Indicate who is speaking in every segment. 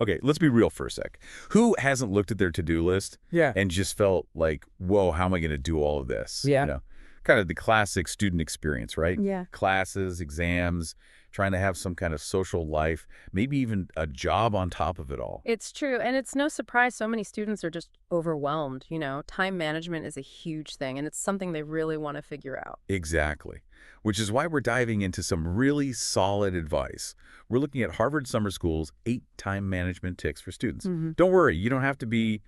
Speaker 1: Okay, let's be real for a sec. Who hasn't looked at their to-do list
Speaker 2: Yeah.
Speaker 1: and just felt like, whoa, how am I going to do all of this?
Speaker 2: Yeah.
Speaker 1: Kind of the classic student experience, right?
Speaker 3: Yeah.
Speaker 1: Classes, exams, trying to have some kind of social life, maybe even a job on top of it all.
Speaker 3: It's true. And it's no surprise so many students are just overwhelmed. Time management is a huge thing, and it's something they really want to figure out.
Speaker 1: Exactly. Which is why we're diving into some really solid advice. We're looking at Harvard Summer School's 8 time management tips for students. Don't worry, you don't have to be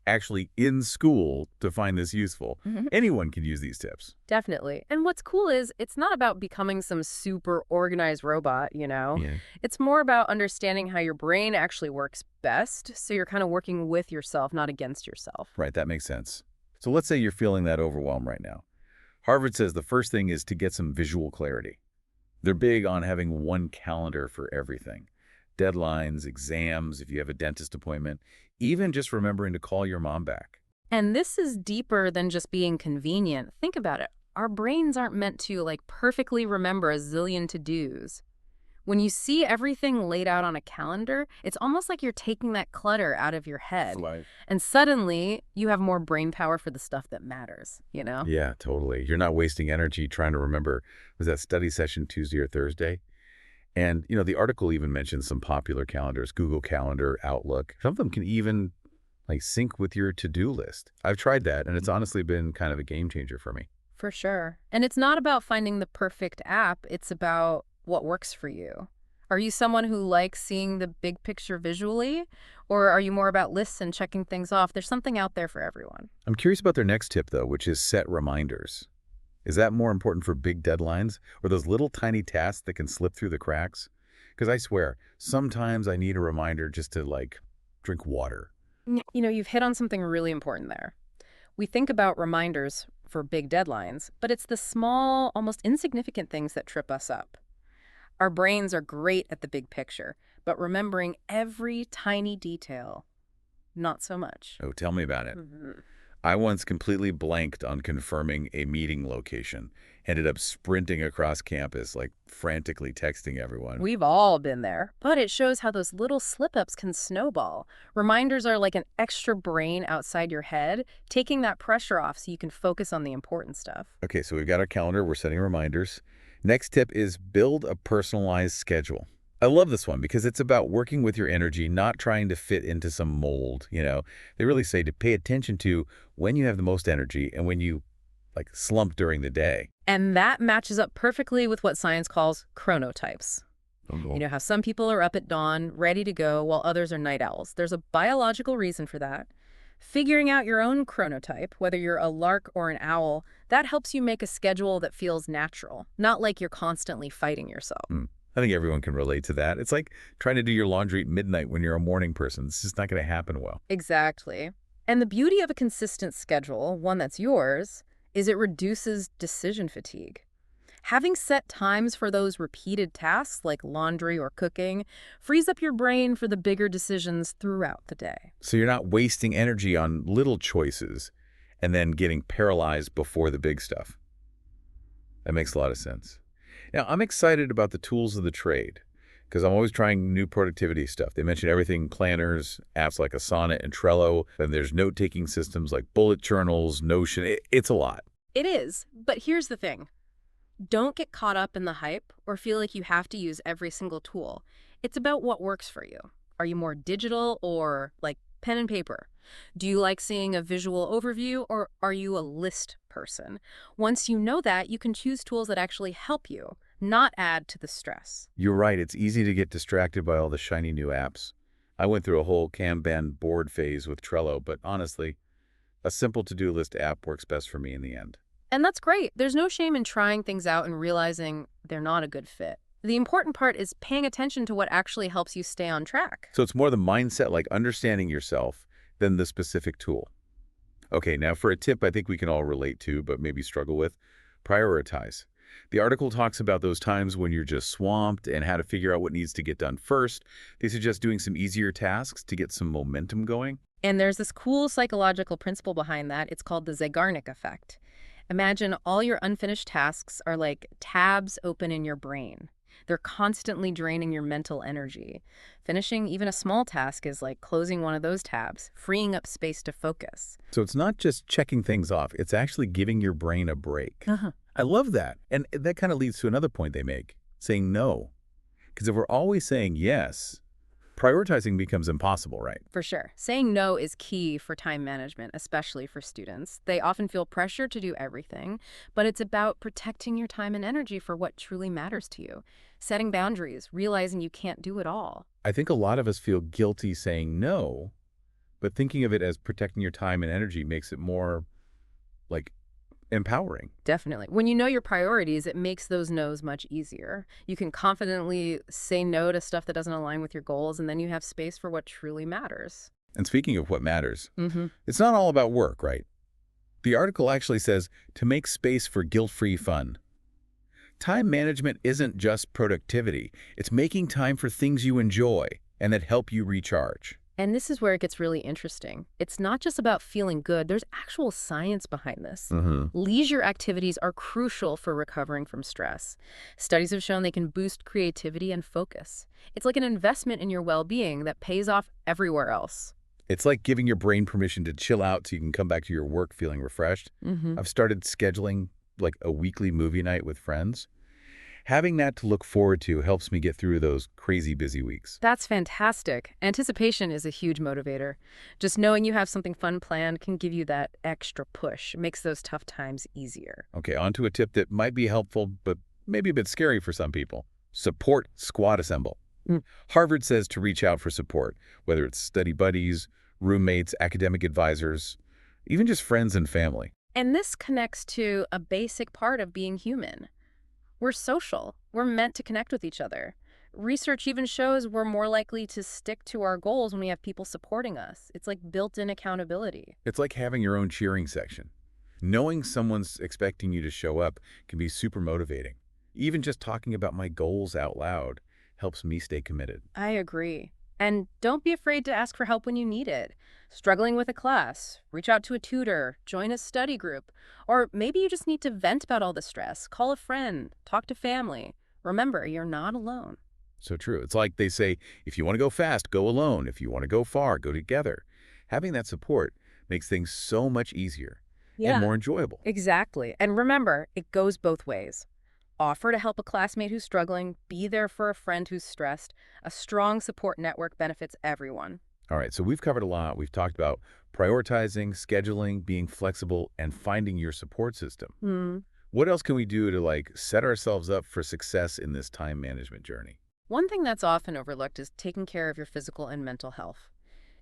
Speaker 1: actually in school to find this useful. Anyone can use these tips.
Speaker 3: Definitely. And what's cool is it's not about becoming some super organized robot.
Speaker 1: Yeah.
Speaker 3: It's more about understanding how your brain actually works best, so you're kind of working with yourself, not against yourself.
Speaker 1: Right, that makes sense. So let's say you're feeling that overwhelm right now. Harvard says the first thing is to get some visual clarity. They're big on having one calendar for everything. Deadlines, exams, if you have a dentist appointment, even just remembering to call your mom back.
Speaker 3: And this is deeper than just being convenient. Think about it. Our brains aren't meant to perfectly remember a zillion to-dos. When you see everything laid out on a calendar, it's almost like you're taking that clutter out of your head. And suddenly, you have more brain power for the stuff that matters.
Speaker 1: Yeah, totally. You're not wasting energy trying to remember, was that study session Tuesday or Thursday? And, the article even mentions some popular calendars, Google Calendar, Outlook. Some of them can even sync with your to-do list. I've tried that, and it's honestly been kind of a game changer for me.
Speaker 3: For sure. And it's not about finding the perfect app. It's about what works for you. Are you someone who likes seeing the big picture visually? Or are you more about lists and checking things off? There's something out there for everyone.
Speaker 1: I'm curious about their next tip, though, which is set reminders. Is that more important for big deadlines or those little tiny tasks that can slip through the cracks? Because I swear, sometimes I need a reminder just to, drink water.
Speaker 3: You've hit on something really important there. We think about reminders for big deadlines, but it's the small, almost insignificant things that trip us up. Our brains are great at the big picture, but remembering every tiny detail, not so much.
Speaker 1: Oh, tell me about it. I once completely blanked on confirming a meeting location. Ended up sprinting across campus, frantically texting everyone.
Speaker 3: We've all been there, but it shows how those little slip-ups can snowball. Reminders are like an extra brain outside your head, taking that pressure off so you can focus on the important stuff.
Speaker 1: Okay, so we've got our calendar. We're setting reminders. Next tip is build a personalized schedule. I love this one because it's about working with your energy, not trying to fit into some mold. They really say to pay attention to when you have the most energy and when you slump during the day.
Speaker 3: And that matches up perfectly with what science calls chronotypes. You know how some people are up at dawn, ready to go, while others are night owls. There's a biological reason for that. Figuring out your own chronotype, whether you're a lark or an owl, that helps you make a schedule that feels natural, not like you're constantly fighting yourself.
Speaker 1: I think everyone can relate to that. It's like trying to do your laundry at midnight when you're a morning person. It's just not going to happen well.
Speaker 3: Exactly. And the beauty of a consistent schedule, one that's yours, is it reduces decision fatigue. Having set times for those repeated tasks like laundry or cooking frees up your brain for the bigger decisions throughout the day.
Speaker 1: So you're not wasting energy on little choices and then getting paralyzed before the big stuff. That makes a lot of sense. Now, I'm excited about the tools of the trade because I'm always trying new productivity stuff. They mentioned everything, planners, apps like Asana and Trello. Then there's note-taking systems like bullet journals, Notion. It's a lot.
Speaker 3: It is, but here's the thing. Don't get caught up in the hype or feel like you have to use every single tool. It's about what works for you. Are you more digital or pen and paper? Do you like seeing a visual overview or are you a list person? Once you know that, you can choose tools that actually help you, not add to the stress.
Speaker 1: You're right. It's easy to get distracted by all the shiny new apps. I went through a whole Kanban board phase with Trello, but honestly, a simple to-do list app works best for me in the end.
Speaker 3: And that's great. There's no shame in trying things out and realizing they're not a good fit. The important part is paying attention to what actually helps you stay on track.
Speaker 1: So it's more the mindset, understanding yourself, than the specific tool. Okay, now for a tip I think we can all relate to, but maybe struggle with, prioritize. The article talks about those times when you're just swamped and how to figure out what needs to get done first. They suggest doing some easier tasks to get some momentum going.
Speaker 3: And there's this cool psychological principle behind that. It's called the Zeigarnik effect. Imagine all your unfinished tasks are like tabs open in your brain. They're constantly draining your mental energy. Finishing even a small task is like closing one of those tabs, freeing up space to focus.
Speaker 1: So it's not just checking things off, it's actually giving your brain a break.
Speaker 3: Uh-huh.
Speaker 1: I love that. And that kind of leads to another point they make, saying no. Because if we're always saying yes, prioritizing becomes impossible, right?
Speaker 3: For sure. Saying no is key for time management, especially for students. They often feel pressure to do everything, but it's about protecting your time and energy for what truly matters to you. Setting boundaries, realizing you can't do it all.
Speaker 1: I think a lot of us feel guilty saying no, but thinking of it as protecting your time and energy makes it more, like, empowering.
Speaker 3: Definitely. When you know your priorities, it makes those no's much easier. You can confidently say no to stuff that doesn't align with your goals, and then you have space for what truly matters.
Speaker 1: And speaking of what matters,
Speaker 3: Mm-hmm.
Speaker 1: it's not all about work, right? The article actually says to make space for guilt-free fun. Time management isn't just productivity. It's making time for things you enjoy and that help you recharge.
Speaker 3: And this is where it gets really interesting. It's not just about feeling good. There's actual science behind this. Leisure activities are crucial for recovering from stress. Studies have shown they can boost creativity and focus. It's like an investment in your well-being that pays off everywhere else.
Speaker 1: It's like giving your brain permission to chill out so you can come back to your work feeling refreshed. I've started scheduling like a weekly movie night with friends. Having that to look forward to helps me get through those crazy busy weeks.
Speaker 3: That's fantastic. Anticipation is a huge motivator. Just knowing you have something fun planned can give you that extra push. It makes those tough times easier.
Speaker 1: Okay, on to a tip that might be helpful, but maybe a bit scary for some people. Support Squad Assemble. Harvard says to reach out for support, whether it's study buddies, roommates, academic advisors, even just friends and family.
Speaker 3: And this connects to a basic part of being human. We're social. We're meant to connect with each other. Research even shows we're more likely to stick to our goals when we have people supporting us. It's like built-in accountability.
Speaker 1: It's like having your own cheering section. Knowing someone's expecting you to show up can be super motivating. Even just talking about my goals out loud helps me stay committed.
Speaker 3: I agree. And don't be afraid to ask for help when you need it. Struggling with a class, reach out to a tutor, join a study group, or maybe you just need to vent about all the stress. Call a friend, talk to family. Remember, you're not alone.
Speaker 1: So true. It's like they say, if you want to go fast, go alone. If you want to go far, go together. Having that support makes things so much easier and more enjoyable.
Speaker 3: Exactly. And remember, it goes both ways. Offer to help a classmate who's struggling, be there for a friend who's stressed. A strong support network benefits everyone.
Speaker 1: All right, so we've covered a lot. We've talked about prioritizing, scheduling, being flexible, and finding your support system. What else can we do to set ourselves up for success in this time management journey?
Speaker 3: One thing that's often overlooked is taking care of your physical and mental health.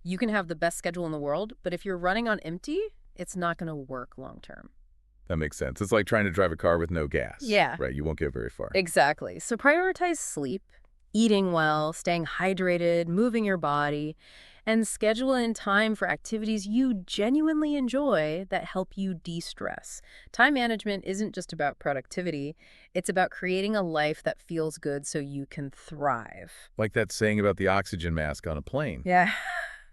Speaker 3: You can have the best schedule in the world, but if you're running on empty, it's not going to work long term.
Speaker 1: That makes sense. It's like trying to drive a car with no gas.
Speaker 3: Yeah.
Speaker 1: Right, you won't get very far.
Speaker 3: Exactly. So prioritize sleep, eating well, staying hydrated, moving your body, and schedule in time for activities you genuinely enjoy that help you de-stress. Time management isn't just about productivity. It's about creating a life that feels good so you can thrive.
Speaker 1: Like that saying about the oxygen mask on a plane.
Speaker 3: Yeah.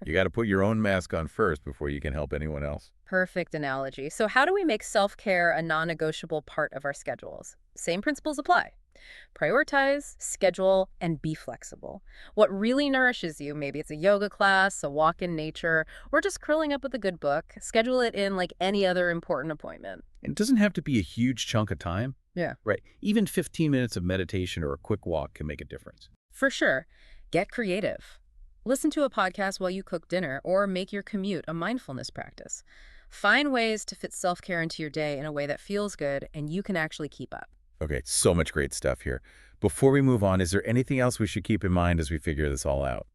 Speaker 1: You got to put your own mask on first before you can help anyone else.
Speaker 3: Perfect analogy. So how do we make self-care a non-negotiable part of our schedules? Same principles apply. Prioritize, schedule, and be flexible. What really nourishes you, maybe it's a yoga class, a walk in nature, or just curling up with a good book, schedule it in like any other important appointment.
Speaker 1: It doesn't have to be a huge chunk of time.
Speaker 3: Yeah.
Speaker 1: Right. Even 15 minutes of meditation or a quick walk can make a difference.
Speaker 3: For sure. Get creative. Listen to a podcast while you cook dinner or make your commute a mindfulness practice. Find ways to fit self-care into your day in a way that feels good and you can actually keep up.
Speaker 1: Okay, so much great stuff here. Before we move on, is there anything else we should keep in mind as we figure this all out?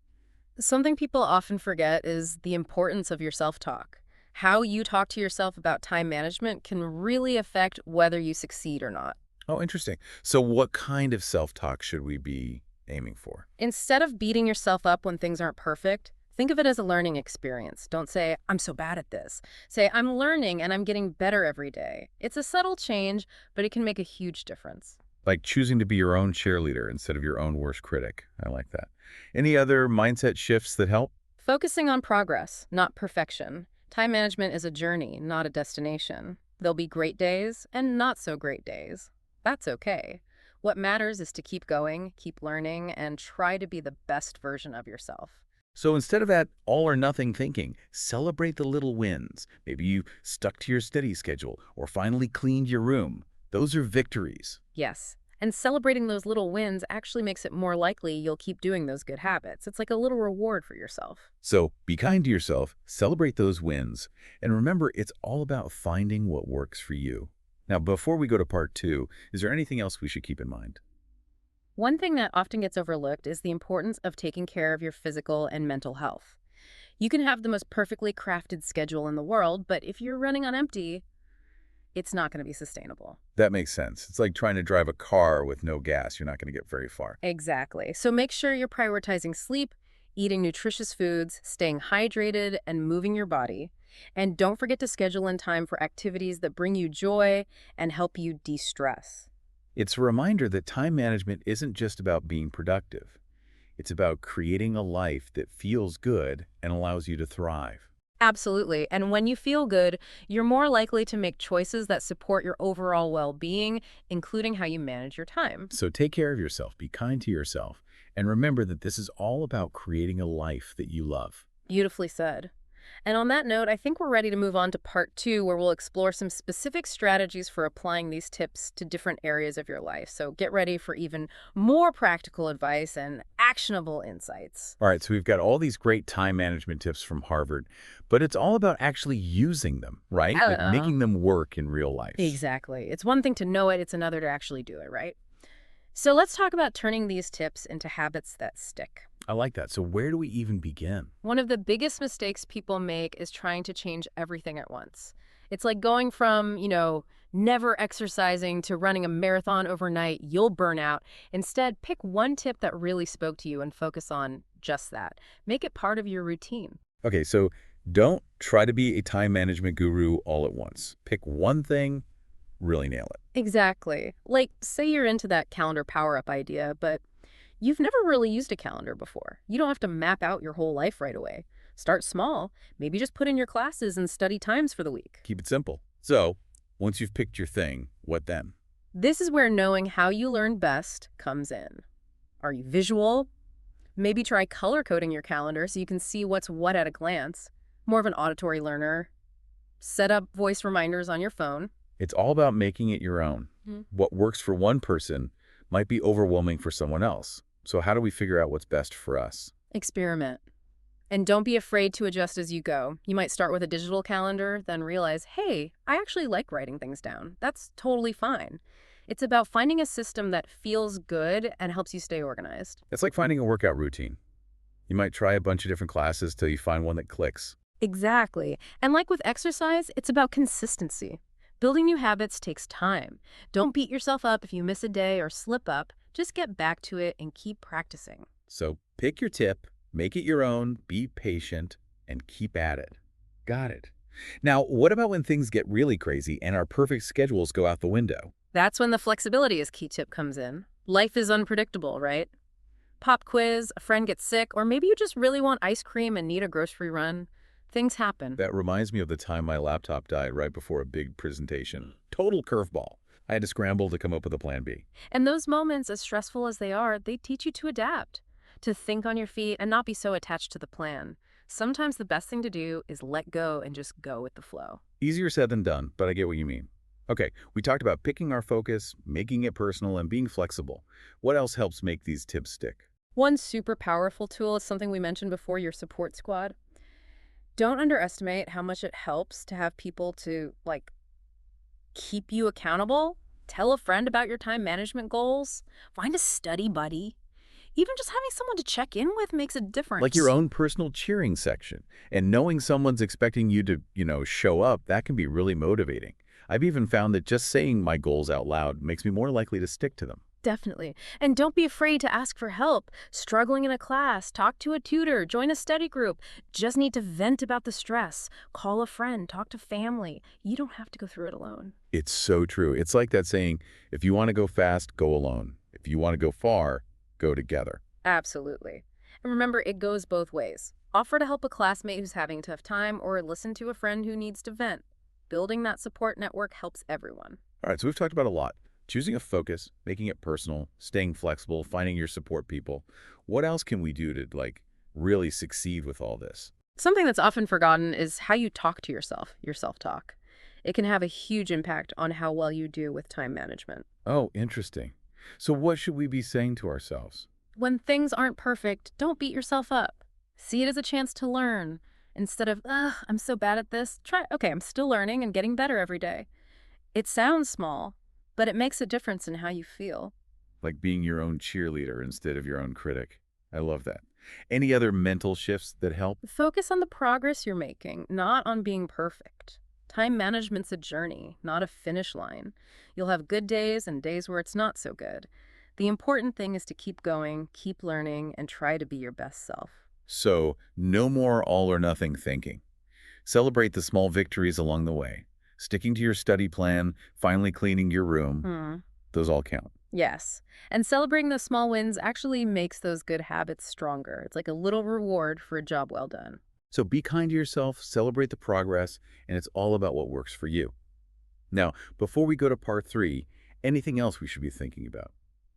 Speaker 3: Something people often forget is the importance of your self-talk. How you talk to yourself about time management can really affect whether you succeed or not.
Speaker 1: Oh, interesting. So what kind of self-talk should we be aiming for?
Speaker 3: Instead of beating yourself up when things aren't perfect, think of it as a learning experience. Don't say, I'm so bad at this. Say, I'm learning and I'm getting better every day. It's a subtle change, but it can make a huge difference.
Speaker 1: Like choosing to be your own cheerleader instead of your own worst critic. I like that. Any other mindset shifts that help?
Speaker 3: Focusing on progress, not perfection. Time management is a journey, not a destination. There'll be great days and not so great days. That's okay. What matters is to keep going, keep learning, and try to be the best version of yourself.
Speaker 1: So instead of that all-or-nothing thinking, celebrate the little wins. Maybe you stuck to your study schedule or finally cleaned your room. Those are victories.
Speaker 3: Yes. And celebrating those little wins actually makes it more likely you'll keep doing those good habits. It's like a little reward for yourself.
Speaker 1: So be kind to yourself, celebrate those wins, and remember it's all about finding what works for you. Now, before we go to part 2, is there anything else we should keep in mind?
Speaker 3: One thing that often gets overlooked is the importance of taking care of your physical and mental health. You can have the most perfectly crafted schedule in the world, but if you're running on empty, it's not going to be sustainable.
Speaker 1: That makes sense. It's like trying to drive a car with no gas. You're not going to get very far.
Speaker 3: Exactly. So make sure you're prioritizing sleep, eating nutritious foods, staying hydrated, and moving your body. And don't forget to schedule in time for activities that bring you joy and help you de-stress.
Speaker 1: It's a reminder that time management isn't just about being productive. It's about creating a life that feels good and allows you to thrive.
Speaker 3: Absolutely. And when you feel good, you're more likely to make choices that support your overall well-being, including how you manage your time.
Speaker 1: So take care of yourself, be kind to yourself, and remember that this is all about creating a life that you love.
Speaker 3: Beautifully said. And on that note, I think we're ready to move on to part 2, where we'll explore some specific strategies for applying these tips to different areas of your life. So get ready for even more practical advice and actionable insights.
Speaker 1: All right, so we've got all these great time management tips from Harvard, but it's all about actually using them, right? Like making them work in real life.
Speaker 3: Exactly. It's one thing to know it, it's another to actually do it, right? So let's talk about turning these tips into habits that stick.
Speaker 1: I like that. So where do we even begin?
Speaker 3: One of the biggest mistakes people make is trying to change everything at once. It's like going from, never exercising to running a marathon overnight. You'll burn out. Instead, pick one tip that really spoke to you and focus on just that. Make it part of your routine.
Speaker 1: Okay, so don't try to be a time management guru all at once. Pick one thing, really nail it.
Speaker 3: Exactly. Like, say you're into that calendar power-up idea, but you've never really used a calendar before. You don't have to map out your whole life right away. Start small. Maybe just put in your classes and study times for the week.
Speaker 1: Keep it simple. So once you've picked your thing, what then?
Speaker 3: This is where knowing how you learn best comes in. Are you visual? Maybe try color coding your calendar so you can see what's what at a glance. More of an auditory learner. Set up voice reminders on your phone.
Speaker 1: It's all about making it your own. What works for one person might be overwhelming for someone else. So how do we figure out what's best for us?
Speaker 3: Experiment. And don't be afraid to adjust as you go. You might start with a digital calendar, then realize, hey, I actually like writing things down. That's totally fine. It's about finding a system that feels good and helps you stay organized.
Speaker 1: It's like finding a workout routine. You might try a bunch of different classes till you find one that clicks.
Speaker 3: Exactly. And like with exercise, it's about consistency. Building new habits takes time. Don't beat yourself up if you miss a day or slip up. Just get back to it and keep practicing.
Speaker 1: So pick your tip, make it your own, be patient, and keep at it. Got it. Now, what about when things get really crazy and our perfect schedules go out the window?
Speaker 3: That's when the flexibility as key tip comes in. Life is unpredictable, right? Pop quiz, a friend gets sick, or maybe you just really want ice cream and need a grocery run. Things happen.
Speaker 1: That reminds me of the time my laptop died right before a big presentation. Total curveball. I had to scramble to come up with a plan B.
Speaker 3: And those moments, as stressful as they are, they teach you to adapt, to think on your feet and not be so attached to the plan. Sometimes the best thing to do is let go and just go with the flow.
Speaker 1: Easier said than done, but I get what you mean. Okay, we talked about picking our focus, making it personal, and being flexible. What else helps make these tips stick?
Speaker 3: One super powerful tool is something we mentioned before, your support squad. Don't underestimate how much it helps to have people to, keep you accountable. Tell a friend about your time management goals. Find a study buddy. Even just having someone to check in with makes a difference.
Speaker 1: Like your own personal cheering section. And knowing someone's expecting you to, show up, that can be really motivating. I've even found that just saying my goals out loud makes me more likely to stick to them.
Speaker 3: Definitely. And don't be afraid to ask for help. Struggling in a class, talk to a tutor, join a study group. Just need to vent about the stress. Call a friend, talk to family. You don't have to go through it alone.
Speaker 1: It's so true. It's like that saying, if you want to go fast, go alone. If you want to go far, go together.
Speaker 3: Absolutely. And remember, it goes both ways. Offer to help a classmate who's having a tough time or listen to a friend who needs to vent. Building that support network helps everyone.
Speaker 1: All right, so we've talked about a lot. Choosing a focus, making it personal, staying flexible, finding your support people. What else can we do to, like, really succeed with all this?
Speaker 3: Something that's often forgotten is how you talk to yourself, your self-talk. It can have a huge impact on how well you do with time management.
Speaker 1: Oh, interesting. So what should we be saying to ourselves?
Speaker 3: When things aren't perfect, don't beat yourself up. See it as a chance to learn. Instead of, ugh, I'm so bad at this, try, okay, I'm still learning and getting better every day. It sounds small, but it makes a difference in how you feel.
Speaker 1: Like being your own cheerleader instead of your own critic. I love that. Any other mental shifts that help?
Speaker 3: Focus on the progress you're making, not on being perfect. Time management's a journey, not a finish line. You'll have good days and days where it's not so good. The important thing is to keep going, keep learning, and try to be your best self.
Speaker 1: So, no more all or nothing thinking. Celebrate the small victories along the way. Sticking to your study plan, finally cleaning your room,
Speaker 3: Hmm.
Speaker 1: those all count.
Speaker 3: Yes. And celebrating those small wins actually makes those good habits stronger. It's like a little reward for a job well done.
Speaker 1: So be kind to yourself, celebrate the progress, and it's all about what works for you. Now, before we go to part 3, anything else we should be thinking about?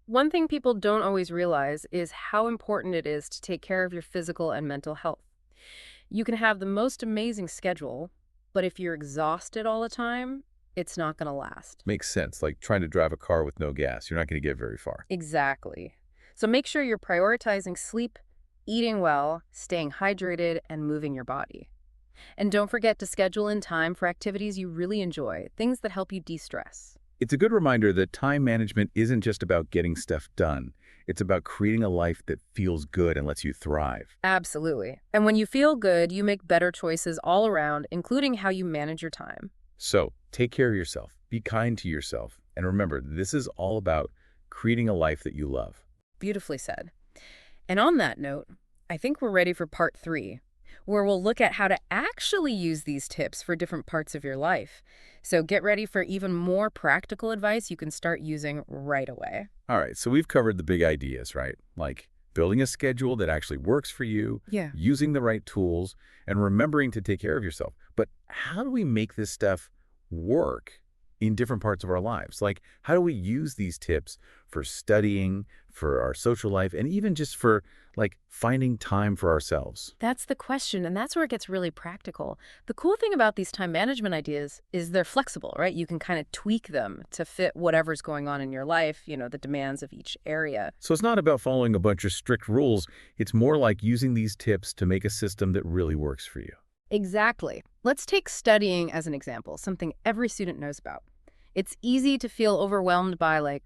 Speaker 3: One thing people don't always realize is how important it is to take care of your physical and mental health. You can have the most amazing schedule, but if you're exhausted all the time, it's not going to last.
Speaker 1: Makes sense, like trying to drive a car with no gas. You're not going to get very far.
Speaker 3: Exactly. So make sure you're prioritizing sleep, eating well, staying hydrated, and moving your body. And don't forget to schedule in time for activities you really enjoy, things that help you de-stress.
Speaker 1: It's a good reminder that time management isn't just about getting stuff done. It's about creating a life that feels good and lets you thrive.
Speaker 3: Absolutely. And when you feel good, you make better choices all around, including how you manage your time.
Speaker 1: So, take care of yourself, be kind to yourself, and remember, this is all about creating a life that you love.
Speaker 3: Beautifully said. And on that note, I think we're ready for part 3, where we'll look at how to actually use these tips for different parts of your life. So get ready for even more practical advice you can start using right away.
Speaker 1: All right, so we've covered the big ideas, right? Like building a schedule that actually works for you,
Speaker 3: Yeah.
Speaker 1: using the right tools, and remembering to take care of yourself. But how do we make this stuff work in different parts of our lives? Like, how do we use these tips for studying, for our social life, and even just for, like, finding time for ourselves?
Speaker 3: That's the question, and that's where it gets really practical. The cool thing about these time management ideas is they're flexible, right? You can kind of tweak them to fit whatever's going on in your life, the demands of each area.
Speaker 1: So it's not about following a bunch of strict rules. It's more like using these tips to make a system that really works for you.
Speaker 3: Exactly. Let's take studying as an example, something every student knows about. It's easy to feel overwhelmed by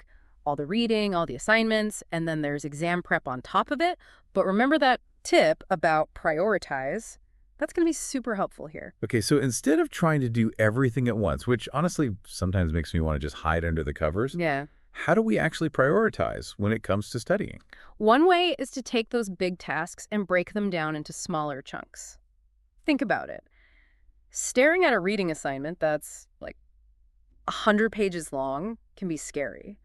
Speaker 3: all the reading, all the assignments, and then there's exam prep on top of it. But remember that tip about prioritize. That's going to be super helpful here.
Speaker 1: Okay, so instead of trying to do everything at once, which honestly sometimes makes me want to just hide under the covers,
Speaker 3: Yeah.
Speaker 1: how do we actually prioritize when it comes to studying?
Speaker 3: One way is to take those big tasks and break them down into smaller chunks. Think about it. Staring at a reading assignment that's 100 pages long can be scary.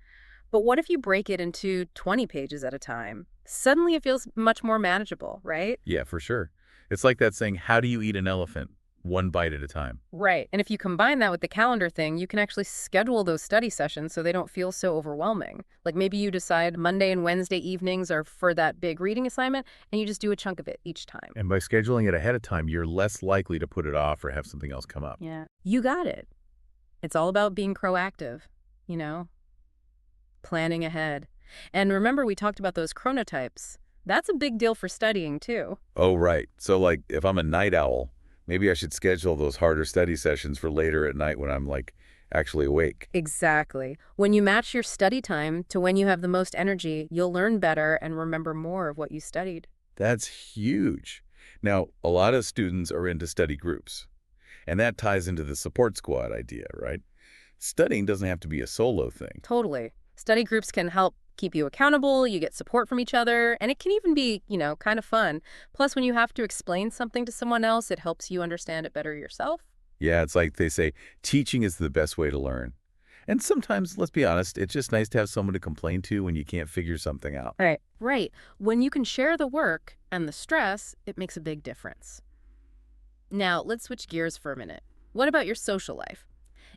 Speaker 3: But what if you break it into 20 pages at a time? Suddenly it feels much more manageable, right?
Speaker 1: Yeah, for sure. It's like that saying, how do you eat an elephant? One bite at a time.
Speaker 3: Right. And if you combine that with the calendar thing, you can actually schedule those study sessions so they don't feel so overwhelming. Like maybe you decide Monday and Wednesday evenings are for that big reading assignment, and you just do a chunk of it each time.
Speaker 1: And by scheduling it ahead of time, you're less likely to put it off or have something else come up.
Speaker 3: Yeah. You got it. It's all about being proactive, planning ahead. And remember, we talked about those chronotypes. That's a big deal for studying, too.
Speaker 1: Oh, right. So, like, if I'm a night owl, maybe I should schedule those harder study sessions for later at night when I'm, actually awake.
Speaker 3: Exactly. When you match your study time to when you have the most energy, you'll learn better and remember more of what you studied.
Speaker 1: That's huge. Now, a lot of students are into study groups, and that ties into the support squad idea, right? Studying doesn't have to be a solo thing.
Speaker 3: Totally. Study groups can help keep you accountable, you get support from each other, and it can even be, kind of fun. Plus, when you have to explain something to someone else, it helps you understand it better yourself.
Speaker 1: Yeah, it's like they say, teaching is the best way to learn. And sometimes, let's be honest, it's just nice to have someone to complain to when you can't figure something out.
Speaker 3: Right. Right. When you can share the work and the stress, it makes a big difference. Now, let's switch gears for a minute. What about your social life?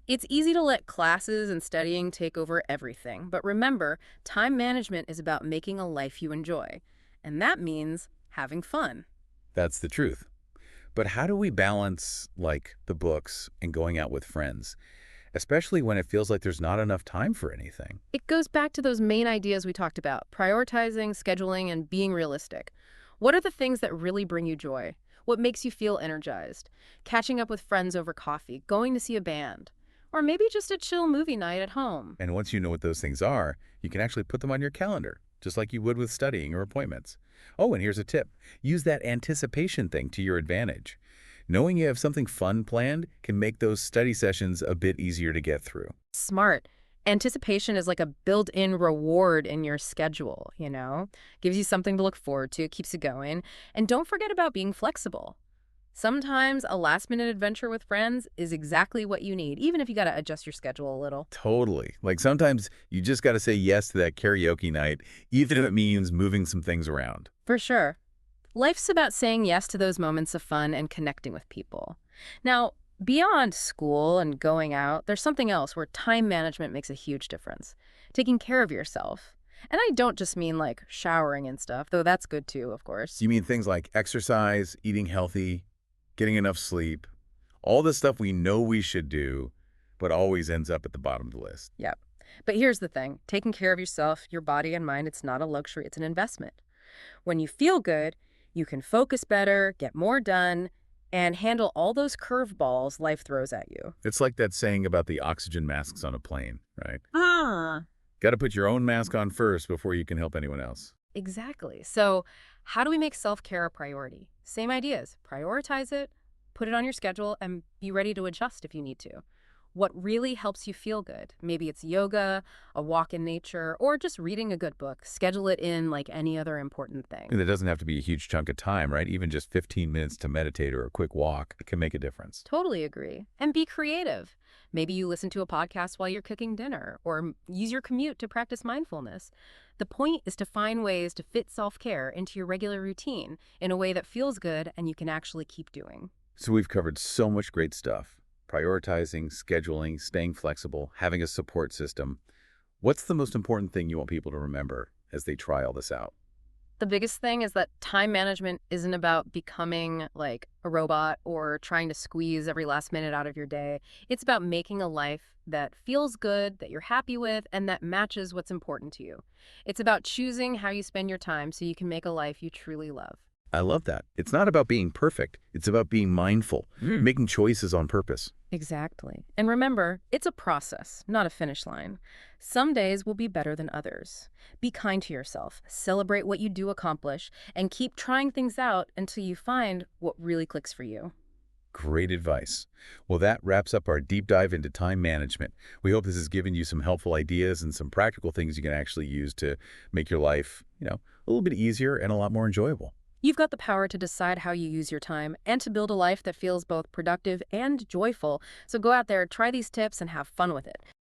Speaker 3: It's easy to let classes and studying take over everything, but remember, time management is about making a life you enjoy. And that means having fun.
Speaker 1: That's the truth. But how do we balance, like, the books and going out with friends, especially when it feels like there's not enough time for anything?
Speaker 3: It goes back to those main ideas we talked about, prioritizing, scheduling, and being realistic. What are the things that really bring you joy? What makes you feel energized? Catching up with friends over coffee, going to see a band, or maybe just a chill movie night at home.
Speaker 1: And once you know what those things are, you can actually put them on your calendar, just like you would with studying or appointments. Oh, and here's a tip. Use that anticipation thing to your advantage. Knowing you have something fun planned can make those study sessions a bit easier to get through.
Speaker 3: Smart. Anticipation is like a built-in reward in your schedule, you know? Gives you something to look forward to, keeps you going. And don't forget about being flexible. Sometimes a last-minute adventure with friends is exactly what you need, even if you got to adjust your schedule a little.
Speaker 1: Totally. Like sometimes you just got to say yes to that karaoke night, even if it means moving some things around.
Speaker 3: For sure. Life's about saying yes to those moments of fun and connecting with people. Now, beyond school and going out, there's something else where time management makes a huge difference. Taking care of yourself. And I don't just mean like showering and stuff, though that's good too, of course.
Speaker 1: You mean things like exercise, eating healthy, getting enough sleep, all the stuff we know we should do, but always ends up at the bottom of the list.
Speaker 3: Yep. But here's the thing. Taking care of yourself, your body and mind, it's not a luxury, it's an investment. When you feel good, you can focus better, get more done, and handle all those curveballs life throws at you.
Speaker 1: It's like that saying about the oxygen masks on a plane, right?
Speaker 3: Ah.
Speaker 1: Got to put your own mask on first before you can help anyone else.
Speaker 3: Exactly. So how do we make self-care a priority? Same ideas. Prioritize it, put it on your schedule, and be ready to adjust if you need to. What really helps you feel good? Maybe it's yoga, a walk in nature, or just reading a good book. Schedule it in like any other important thing.
Speaker 1: And it doesn't have to be a huge chunk of time, right? Even just 15 minutes to meditate or a quick walk can make a difference.
Speaker 3: Totally agree. And be creative. Maybe you listen to a podcast while you're cooking dinner, or use your commute to practice mindfulness. The point is to find ways to fit self-care into your regular routine in a way that feels good and you can actually keep doing.
Speaker 1: So we've covered so much great stuff. Prioritizing, scheduling, staying flexible, having a support system. What's the most important thing you want people to remember as they try all this out?
Speaker 3: The biggest thing is that time management isn't about becoming like a robot or trying to squeeze every last minute out of your day. It's about making a life that feels good, that you're happy with, and that matches what's important to you. It's about choosing how you spend your time so you can make a life you truly love.
Speaker 1: I love that. It's not about being perfect. It's about being mindful, making choices on purpose.
Speaker 3: Exactly. And remember, it's a process, not a finish line. Some days will be better than others. Be kind to yourself, celebrate what you do accomplish, and keep trying things out until you find what really clicks for you.
Speaker 1: Great advice. Well, that wraps up our deep dive into time management. We hope this has given you some helpful ideas and some practical things you can actually use to make your life, a little bit easier and a lot more enjoyable.
Speaker 3: You've got the power to decide how you use your time and to build a life that feels both productive and joyful. So go out there, try these tips, and have fun with it.